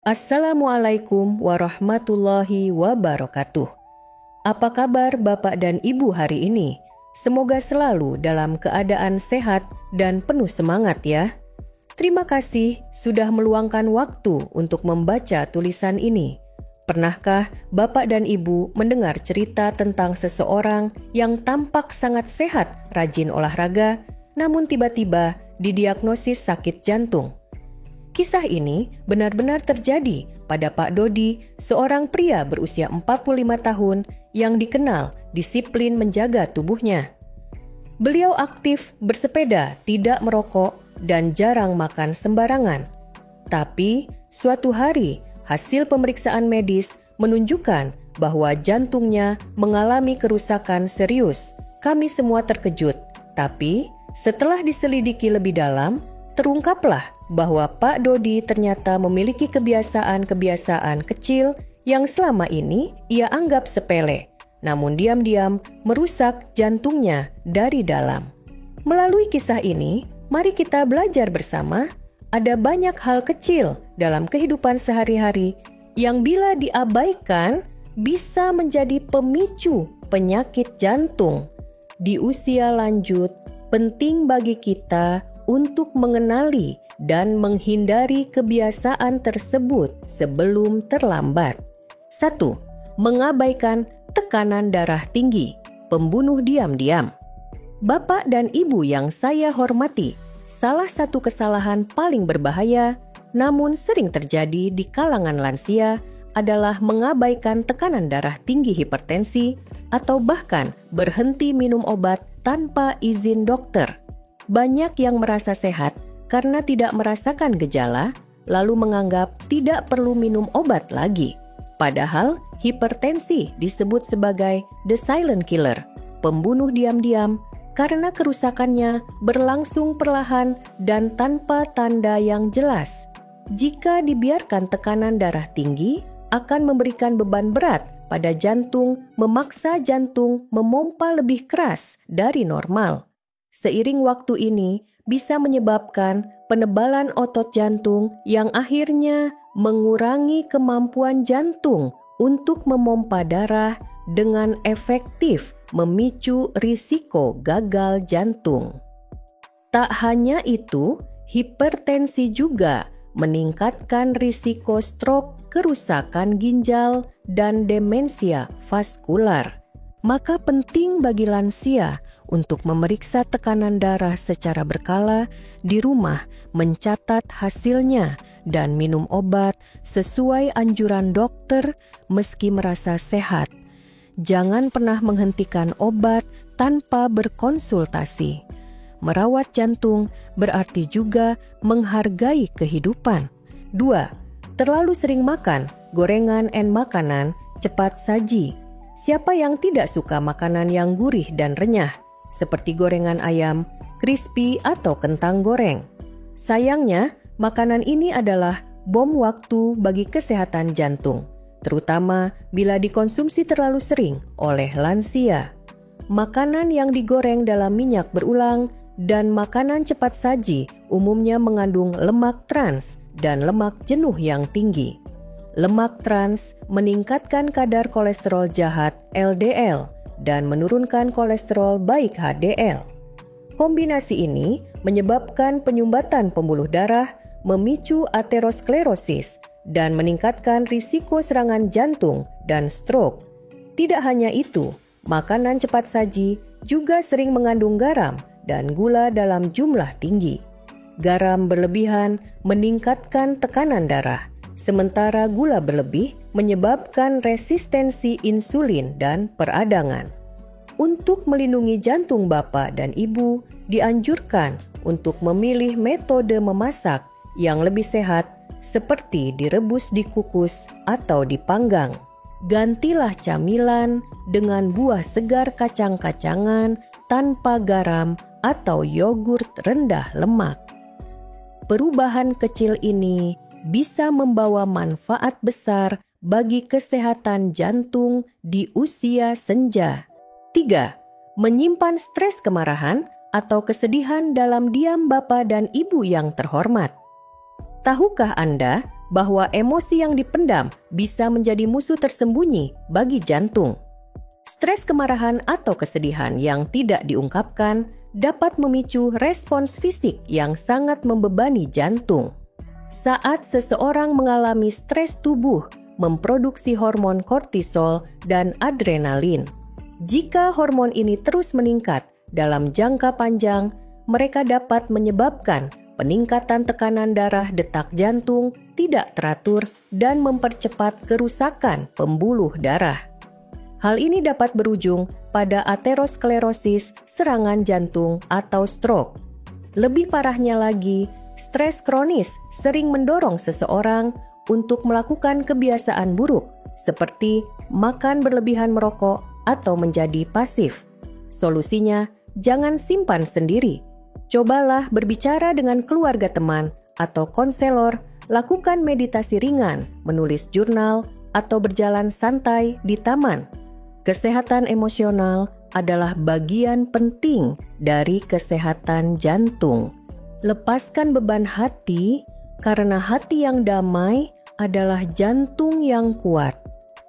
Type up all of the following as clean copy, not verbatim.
Assalamualaikum warahmatullahi wabarakatuh. Apa kabar Bapak dan Ibu hari ini? Semoga selalu dalam keadaan sehat dan penuh semangat ya. Terima kasih sudah meluangkan waktu untuk membaca tulisan ini. Pernahkah Bapak dan Ibu mendengar cerita tentang seseorang yang tampak sangat sehat, rajin olahraga, namun tiba-tiba didiagnosis sakit jantung? Kisah ini benar-benar terjadi pada Pak Dodi, seorang pria berusia 45 tahun yang dikenal disiplin menjaga tubuhnya. Beliau aktif bersepeda, tidak merokok, dan jarang makan sembarangan. Tapi, suatu hari hasil pemeriksaan medis menunjukkan bahwa jantungnya mengalami kerusakan serius. Kami semua terkejut, tapi setelah diselidiki lebih dalam, terungkaplah bahwa Pak Dodi ternyata memiliki kebiasaan-kebiasaan kecil yang selama ini ia anggap sepele, namun diam-diam merusak jantungnya dari dalam. Melalui kisah ini, mari kita belajar bersama, ada banyak hal kecil dalam kehidupan sehari-hari yang bila diabaikan bisa menjadi pemicu penyakit jantung. Di usia lanjut, penting bagi kita untuk mengenali dan menghindari kebiasaan tersebut sebelum terlambat. 1. Mengabaikan tekanan darah tinggi, pembunuh diam-diam. Bapak dan Ibu yang saya hormati, salah satu kesalahan paling berbahaya namun sering terjadi di kalangan lansia adalah mengabaikan tekanan darah tinggi hipertensi atau bahkan berhenti minum obat tanpa izin dokter. Banyak yang merasa sehat karena tidak merasakan gejala, lalu menganggap tidak perlu minum obat lagi. Padahal, hipertensi disebut sebagai the silent killer, pembunuh diam-diam, karena kerusakannya berlangsung perlahan dan tanpa tanda yang jelas. Jika dibiarkan tekanan darah tinggi, akan memberikan beban berat pada jantung, memaksa jantung memompa lebih keras dari normal. Seiring waktu ini bisa menyebabkan penebalan otot jantung yang akhirnya mengurangi kemampuan jantung untuk memompa darah dengan efektif memicu risiko gagal jantung. Tak hanya itu, hipertensi juga meningkatkan risiko stroke, kerusakan ginjal, dan demensia vaskular. Maka penting bagi lansia untuk memeriksa tekanan darah secara berkala di rumah, mencatat hasilnya, dan minum obat sesuai anjuran dokter meski merasa sehat. Jangan pernah menghentikan obat tanpa berkonsultasi. Merawat jantung berarti juga menghargai kehidupan. 2. Terlalu sering makan gorengan dan makanan cepat saji. Siapa yang tidak suka makanan yang gurih dan renyah, seperti gorengan ayam, crispy, atau kentang goreng? Sayangnya, makanan ini adalah bom waktu bagi kesehatan jantung, terutama bila dikonsumsi terlalu sering oleh lansia. Makanan yang digoreng dalam minyak berulang dan makanan cepat saji umumnya mengandung lemak trans dan lemak jenuh yang tinggi. Lemak trans meningkatkan kadar kolesterol jahat LDL dan menurunkan kolesterol baik HDL. Kombinasi ini menyebabkan penyumbatan pembuluh darah, memicu aterosklerosis, dan meningkatkan risiko serangan jantung dan stroke. Tidak hanya itu, makanan cepat saji juga sering mengandung garam dan gula dalam jumlah tinggi. Garam berlebihan meningkatkan tekanan darah, sementara gula berlebih menyebabkan resistensi insulin dan peradangan. Untuk melindungi jantung Bapak dan Ibu, dianjurkan untuk memilih metode memasak yang lebih sehat seperti direbus, dikukus, atau dipanggang. Gantilah camilan dengan buah segar kacang-kacangan tanpa garam atau yogurt rendah lemak. Perubahan kecil ini bisa membawa manfaat besar bagi kesehatan jantung di usia senja. 3. Menyimpan stres kemarahan atau kesedihan dalam diam Bapak dan Ibu yang terhormat. Tahukah Anda bahwa emosi yang dipendam bisa menjadi musuh tersembunyi bagi jantung. Stres, kemarahan, atau kesedihan yang tidak diungkapkan dapat memicu respons fisik yang sangat membebani jantung. Saat seseorang mengalami stres, tubuh memproduksi hormon kortisol dan adrenalin. Jika hormon ini terus meningkat dalam jangka panjang, mereka dapat menyebabkan peningkatan tekanan darah, detak jantung tidak teratur, dan mempercepat kerusakan pembuluh darah. Hal ini dapat berujung pada aterosklerosis, serangan jantung, atau stroke. Lebih parahnya lagi, stres kronis sering mendorong seseorang untuk melakukan kebiasaan buruk seperti makan berlebihan, merokok, atau menjadi pasif. Solusinya, jangan simpan sendiri. Cobalah berbicara dengan keluarga, teman, atau konselor, lakukan meditasi ringan, menulis jurnal, atau berjalan santai di taman. Kesehatan emosional adalah bagian penting dari kesehatan jantung. Lepaskan beban hati, karena hati yang damai adalah jantung yang kuat.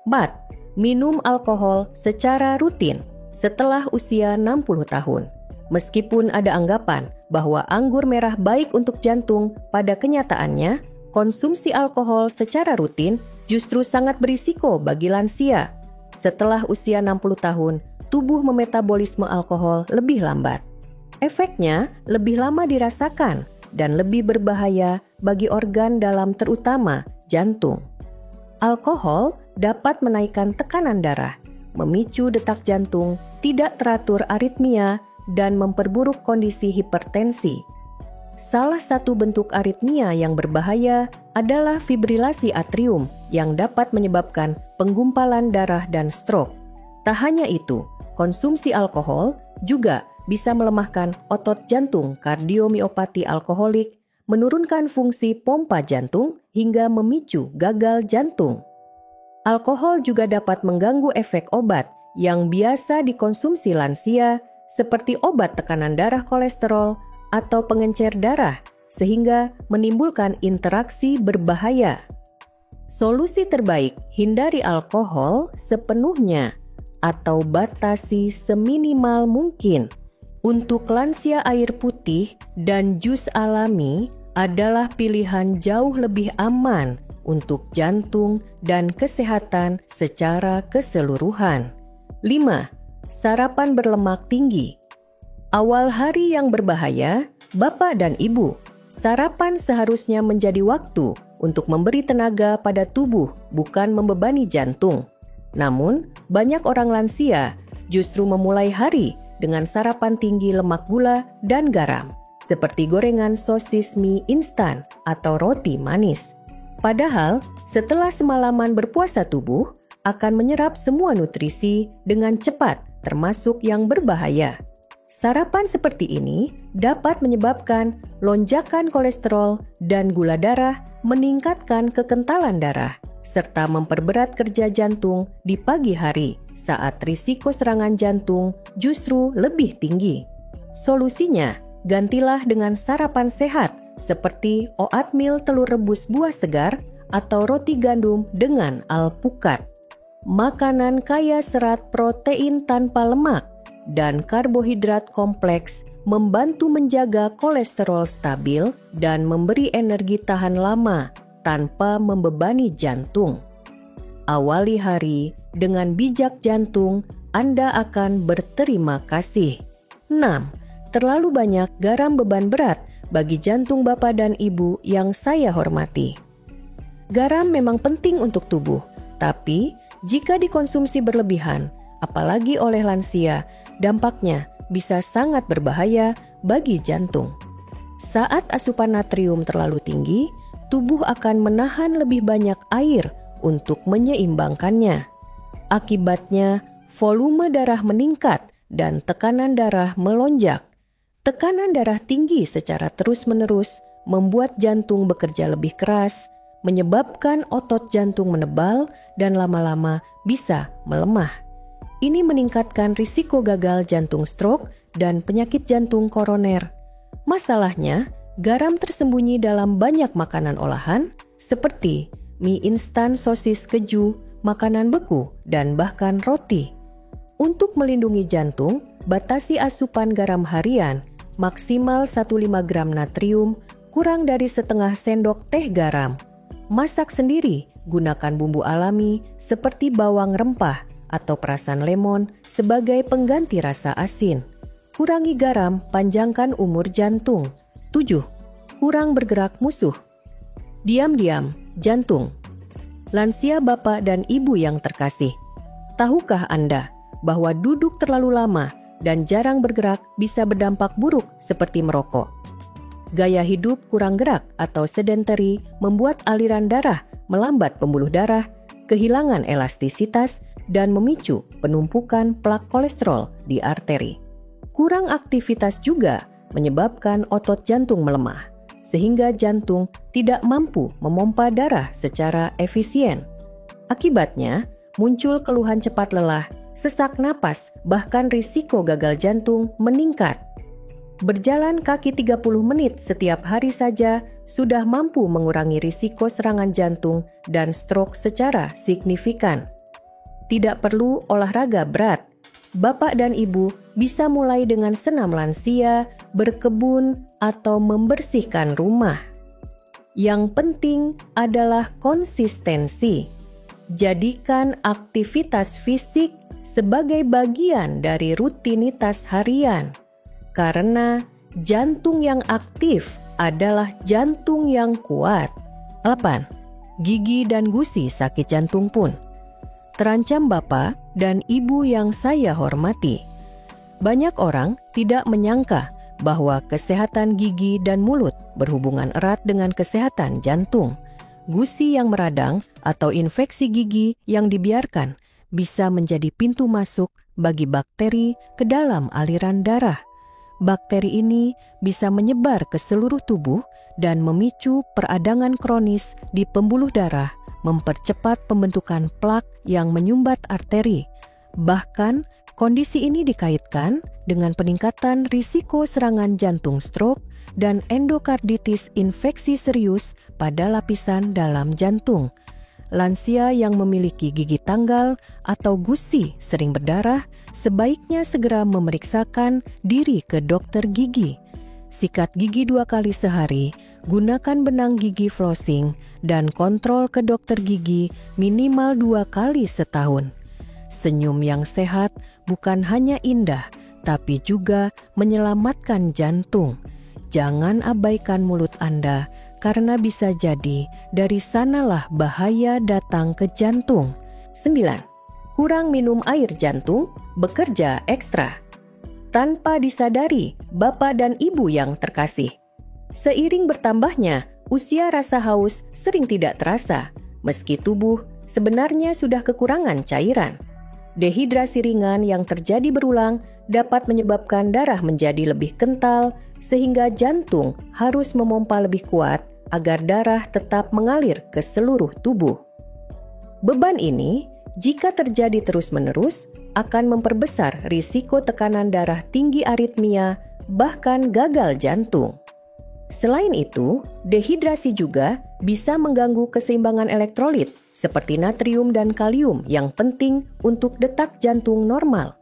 4. Minum alkohol secara rutin setelah usia 60 tahun. Meskipun ada anggapan bahwa anggur merah baik untuk jantung, pada kenyataannya, konsumsi alkohol secara rutin justru sangat berisiko bagi lansia. Setelah usia 60 tahun, tubuh memetabolisme alkohol lebih lambat. Efeknya lebih lama dirasakan dan lebih berbahaya bagi organ dalam, terutama jantung. Alkohol dapat menaikkan tekanan darah, memicu detak jantung, tidak teratur aritmia, dan memperburuk kondisi hipertensi. Salah satu bentuk aritmia yang berbahaya adalah fibrilasi atrium yang dapat menyebabkan penggumpalan darah dan stroke. Tak hanya itu, konsumsi alkohol juga bisa melemahkan otot jantung, kardiomiopati alkoholik, menurunkan fungsi pompa jantung, hingga memicu gagal jantung. Alkohol juga dapat mengganggu efek obat yang biasa dikonsumsi lansia, seperti obat tekanan darah, kolesterol, atau pengencer darah, sehingga menimbulkan interaksi berbahaya. Solusi terbaik, hindari alkohol sepenuhnya atau batasi seminimal mungkin. Untuk lansia, air putih dan jus alami adalah pilihan jauh lebih aman untuk jantung dan kesehatan secara keseluruhan. 5. Sarapan berlemak tinggi. Awal hari yang berbahaya, Bapak dan Ibu. Sarapan seharusnya menjadi waktu untuk memberi tenaga pada tubuh, bukan membebani jantung. Namun, banyak orang lansia justru memulai hari dengan sarapan tinggi lemak, gula, dan garam, seperti gorengan, sosis, mie instan, atau roti manis. Padahal, setelah semalaman berpuasa, tubuh akan menyerap semua nutrisi dengan cepat, termasuk yang berbahaya. Sarapan seperti ini dapat menyebabkan lonjakan kolesterol dan gula darah, meningkatkan kekentalan darah, serta memperberat kerja jantung di pagi hari saat risiko serangan jantung justru lebih tinggi. Solusinya, gantilah dengan sarapan sehat seperti oatmeal, telur rebus, buah segar, atau roti gandum dengan alpukat. Makanan kaya serat, protein tanpa lemak, dan karbohidrat kompleks membantu menjaga kolesterol stabil dan memberi energi tahan lama tanpa membebani jantung. Awali hari dengan bijak jantung, Anda akan berterima kasih. 6. Terlalu banyak garam beban berat bagi jantung Bapak dan Ibu yang saya hormati. Garam memang penting untuk tubuh, tapi jika dikonsumsi berlebihan, apalagi oleh lansia, dampaknya bisa sangat berbahaya bagi jantung. Saat asupan natrium terlalu tinggi, tubuh akan menahan lebih banyak air untuk menyeimbangkannya. Akibatnya, volume darah meningkat dan tekanan darah melonjak. Tekanan darah tinggi secara terus-menerus membuat jantung bekerja lebih keras, menyebabkan otot jantung menebal dan lama-lama bisa melemah. Ini meningkatkan risiko gagal jantung, stroke, dan penyakit jantung koroner. Masalahnya, garam tersembunyi dalam banyak makanan olahan seperti mie instan, sosis keju, makanan beku, dan bahkan roti. Untuk melindungi jantung, batasi asupan garam harian, maksimal 1,5 gram natrium, kurang dari setengah sendok teh garam. Masak sendiri, gunakan bumbu alami seperti bawang rempah atau perasan lemon sebagai pengganti rasa asin. Kurangi garam, panjangkan umur jantung. 7. Kurang bergerak musuh. Diam-diam, jantung. Lansia Bapak dan Ibu yang terkasih, tahukah Anda bahwa duduk terlalu lama dan jarang bergerak bisa berdampak buruk seperti merokok? Gaya hidup kurang gerak atau sedentary membuat aliran darah melambat pembuluh darah, kehilangan elastisitas, dan memicu penumpukan plak kolesterol di arteri. Kurang aktivitas juga menyebabkan otot jantung melemah, sehingga jantung tidak mampu memompa darah secara efisien. Akibatnya, muncul keluhan cepat lelah, sesak napas, bahkan risiko gagal jantung meningkat. Berjalan kaki 30 menit setiap hari saja sudah mampu mengurangi risiko serangan jantung dan stroke secara signifikan. Tidak perlu olahraga berat. Bapak dan Ibu bisa mulai dengan senam lansia, berkebun, atau membersihkan rumah. Yang penting adalah konsistensi. Jadikan aktivitas fisik sebagai bagian dari rutinitas harian. Karena jantung yang aktif adalah jantung yang kuat. 8. Gigi dan gusi sakit jantung pun terancam Bapak dan Ibu yang saya hormati. Banyak orang tidak menyangka bahwa kesehatan gigi dan mulut berhubungan erat dengan kesehatan jantung. Gusi yang meradang atau infeksi gigi yang dibiarkan bisa menjadi pintu masuk bagi bakteri ke dalam aliran darah. Bakteri ini bisa menyebar ke seluruh tubuh dan memicu peradangan kronis di pembuluh darah, mempercepat pembentukan plak yang menyumbat arteri. Bahkan, kondisi ini dikaitkan dengan peningkatan risiko serangan jantung stroke dan endokarditis infeksi serius pada lapisan dalam jantung. Lansia yang memiliki gigi tanggal atau gusi sering berdarah sebaiknya segera memeriksakan diri ke dokter gigi. Sikat gigi 2 kali sehari, gunakan benang gigi flossing, dan kontrol ke dokter gigi minimal 2 kali setahun. Senyum yang sehat bukan hanya indah, tapi juga menyelamatkan jantung. Jangan abaikan mulut Anda, karena bisa jadi dari sanalah bahaya datang ke jantung. 9. Kurang minum air jantung, bekerja ekstra. Tanpa disadari, Bapak dan Ibu yang terkasih, seiring bertambahnya usia, rasa haus sering tidak terasa, meski tubuh sebenarnya sudah kekurangan cairan. Dehidrasi ringan yang terjadi berulang dapat menyebabkan darah menjadi lebih kental, sehingga jantung harus memompa lebih kuat agar darah tetap mengalir ke seluruh tubuh. Beban ini, jika terjadi terus-menerus, akan memperbesar risiko tekanan darah tinggi, aritmia, bahkan gagal jantung. Selain itu, dehidrasi juga bisa mengganggu keseimbangan elektrolit seperti natrium dan kalium yang penting untuk detak jantung normal.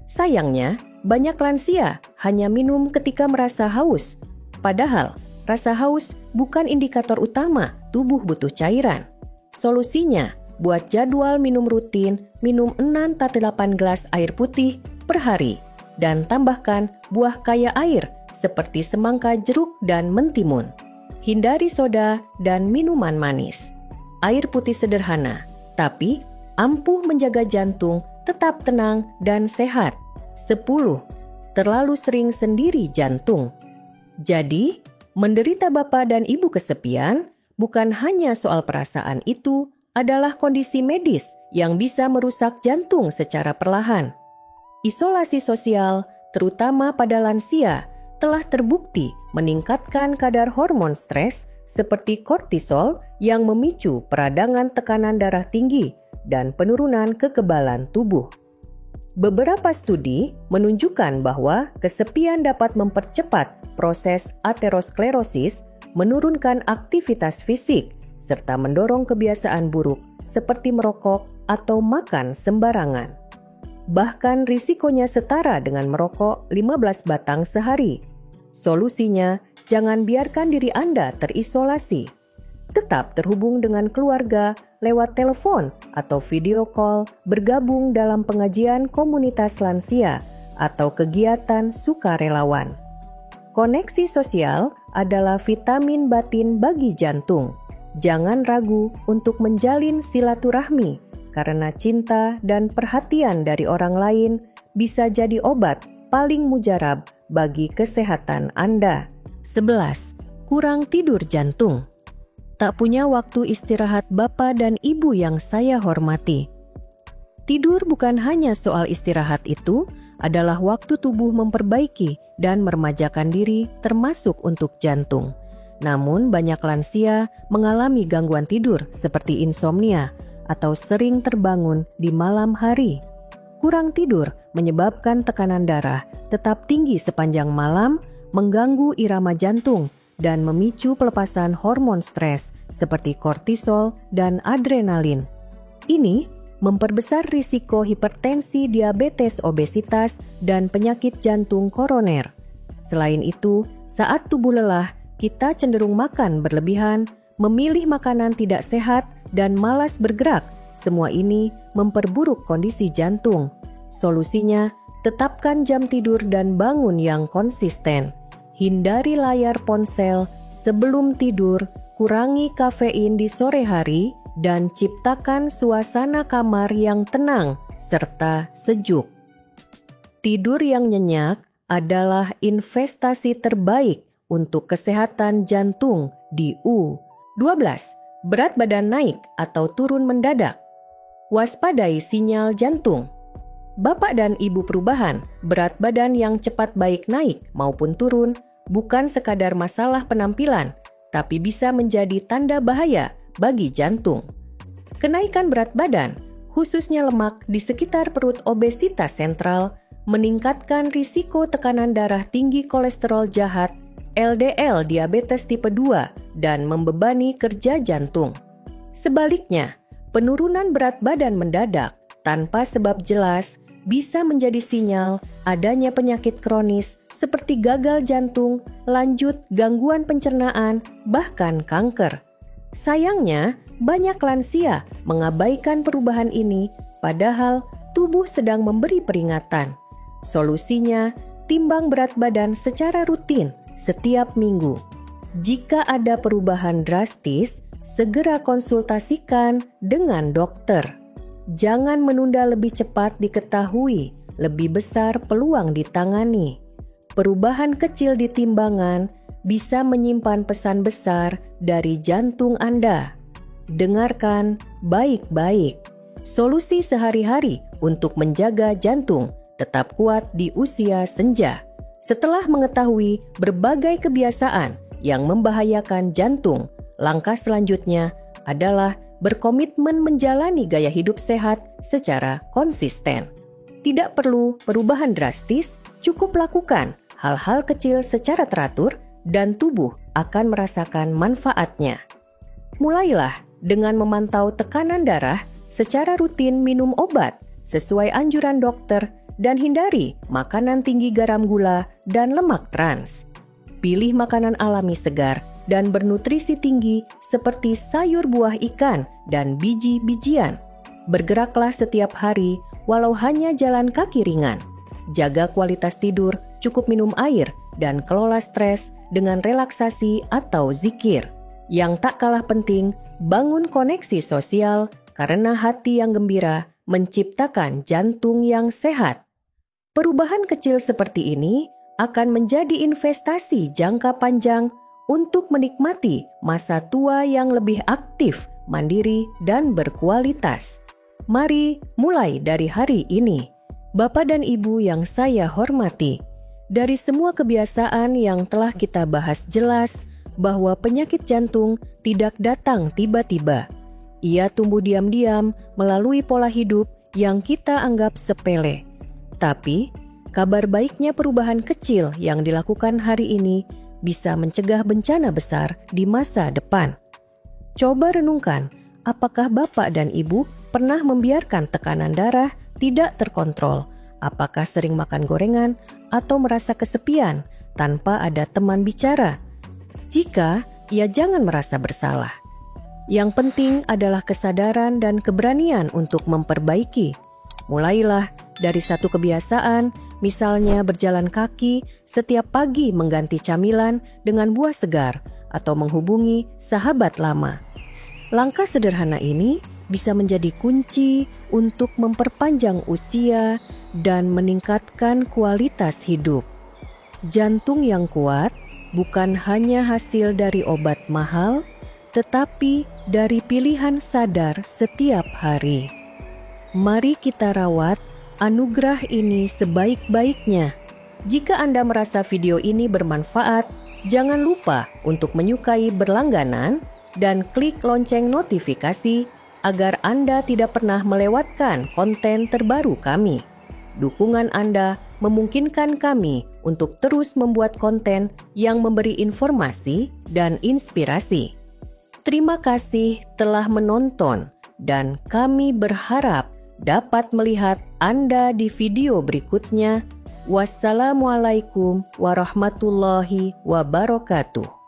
Sayangnya, banyak lansia hanya minum ketika merasa haus, padahal rasa haus bukan indikator utama tubuh butuh cairan. Solusinya, buat jadwal minum rutin, minum 6-8 gelas air putih per hari, dan tambahkan buah kaya air seperti semangka, jeruk, dan mentimun. Hindari soda dan minuman manis. Air putih sederhana, tapi ampuh menjaga jantung tetap tenang dan sehat. 10. Terlalu sering sendiri jantung. Jadi, menderita Bapak dan Ibu kesepian bukan hanya soal perasaan, itu adalah kondisi medis yang bisa merusak jantung secara perlahan. Isolasi sosial, terutama pada lansia, telah terbukti meningkatkan kadar hormon stres seperti kortisol yang memicu peradangan tekanan darah tinggi dan penurunan kekebalan tubuh. Beberapa studi menunjukkan bahwa kesepian dapat mempercepat proses aterosklerosis, menurunkan aktivitas fisik, serta mendorong kebiasaan buruk seperti merokok atau makan sembarangan. Bahkan risikonya setara dengan merokok 15 batang sehari. Solusinya, jangan biarkan diri Anda terisolasi. Tetap terhubung dengan keluarga lewat telepon atau video call, bergabung dalam pengajian komunitas lansia atau kegiatan sukarelawan. Koneksi sosial adalah vitamin batin bagi jantung. Jangan ragu untuk menjalin silaturahmi, karena cinta dan perhatian dari orang lain bisa jadi obat paling mujarab bagi kesehatan Anda. 11. Kurang tidur jantung. Tak punya waktu istirahat Bapak dan Ibu yang saya hormati. Tidur bukan hanya soal istirahat, itu adalah waktu tubuh memperbaiki dan meremajakan diri termasuk untuk jantung. Namun banyak lansia mengalami gangguan tidur seperti insomnia atau sering terbangun di malam hari. Kurang tidur menyebabkan tekanan darah tetap tinggi sepanjang malam, mengganggu irama jantung, dan memicu pelepasan hormon stres seperti kortisol dan adrenalin. Ini memperbesar risiko hipertensi, diabetes, obesitas, dan penyakit jantung koroner. Selain itu, saat tubuh lelah, kita cenderung makan berlebihan, memilih makanan tidak sehat, dan malas bergerak. Semua ini memperburuk kondisi jantung. Solusinya, tetapkan jam tidur dan bangun yang konsisten. Hindari layar ponsel sebelum tidur, kurangi kafein di sore hari, dan ciptakan suasana kamar yang tenang serta sejuk. Tidur yang nyenyak adalah investasi terbaik untuk kesehatan jantung di U12. Berat badan naik atau turun mendadak. Waspadai sinyal jantung. Bapak dan Ibu perubahan, berat badan yang cepat baik naik maupun turun bukan sekadar masalah penampilan, tapi bisa menjadi tanda bahaya bagi jantung. Kenaikan berat badan, khususnya lemak di sekitar perut, obesitas sentral, meningkatkan risiko tekanan darah tinggi, kolesterol jahat, LDL, diabetes tipe 2, dan membebani kerja jantung. Sebaliknya, penurunan berat badan mendadak tanpa sebab jelas bisa menjadi sinyal adanya penyakit kronis seperti gagal jantung, lanjut, gangguan pencernaan, bahkan kanker. Sayangnya, banyak lansia mengabaikan perubahan ini, padahal tubuh sedang memberi peringatan. Solusinya, timbang berat badan secara rutin setiap minggu. Jika ada perubahan drastis, segera konsultasikan dengan dokter. Jangan menunda, lebih cepat diketahui, lebih besar peluang ditangani. Perubahan kecil di timbangan bisa menyimpan pesan besar dari jantung Anda. Dengarkan baik-baik. Solusi sehari-hari untuk menjaga jantung tetap kuat di usia senja. Setelah mengetahui berbagai kebiasaan yang membahayakan jantung, langkah selanjutnya adalah berkomitmen menjalani gaya hidup sehat secara konsisten. Tidak perlu perubahan drastis, cukup lakukan hal-hal kecil secara teratur dan tubuh akan merasakan manfaatnya. Mulailah dengan memantau tekanan darah secara rutin, minum obat sesuai anjuran dokter, dan hindari makanan tinggi garam, gula, dan lemak trans. Pilih makanan alami segar dan bernutrisi tinggi seperti sayur, buah, ikan, dan biji-bijian. Bergeraklah setiap hari walau hanya jalan kaki ringan. Jaga kualitas tidur, cukup minum air, dan kelola stres dengan relaksasi atau zikir. Yang tak kalah penting, bangun koneksi sosial karena hati yang gembira menciptakan jantung yang sehat. Perubahan kecil seperti ini akan menjadi investasi jangka panjang untuk menikmati masa tua yang lebih aktif, mandiri, dan berkualitas. Mari mulai dari hari ini. Bapak dan Ibu yang saya hormati, dari semua kebiasaan yang telah kita bahas, jelas bahwa penyakit jantung tidak datang tiba-tiba. Ia tumbuh diam-diam melalui pola hidup yang kita anggap sepele. Tapi, kabar baiknya perubahan kecil yang dilakukan hari ini bisa mencegah bencana besar di masa depan. Coba renungkan, apakah Bapak dan Ibu pernah membiarkan tekanan darah tidak terkontrol? Apakah sering makan gorengan atau merasa kesepian tanpa ada teman bicara? Jika, ya jangan merasa bersalah. Yang penting adalah kesadaran dan keberanian untuk memperbaiki. Mulailah dari satu kebiasaan, misalnya berjalan kaki setiap pagi mengganti camilan dengan buah segar atau menghubungi sahabat lama. Langkah sederhana ini bisa menjadi kunci untuk memperpanjang usia dan meningkatkan kualitas hidup. Jantung yang kuat bukan hanya hasil dari obat mahal, tetapi dari pilihan sadar setiap hari. Mari kita rawat anugerah ini sebaik-baiknya. Jika Anda merasa video ini bermanfaat, jangan lupa untuk menyukai berlangganan dan klik lonceng notifikasi agar Anda tidak pernah melewatkan konten terbaru kami. Dukungan Anda memungkinkan kami untuk terus membuat konten yang memberi informasi dan inspirasi. Terima kasih telah menonton dan kami berharap dapat melihat Anda di video berikutnya. Wassalamualaikum warahmatullahi wabarakatuh.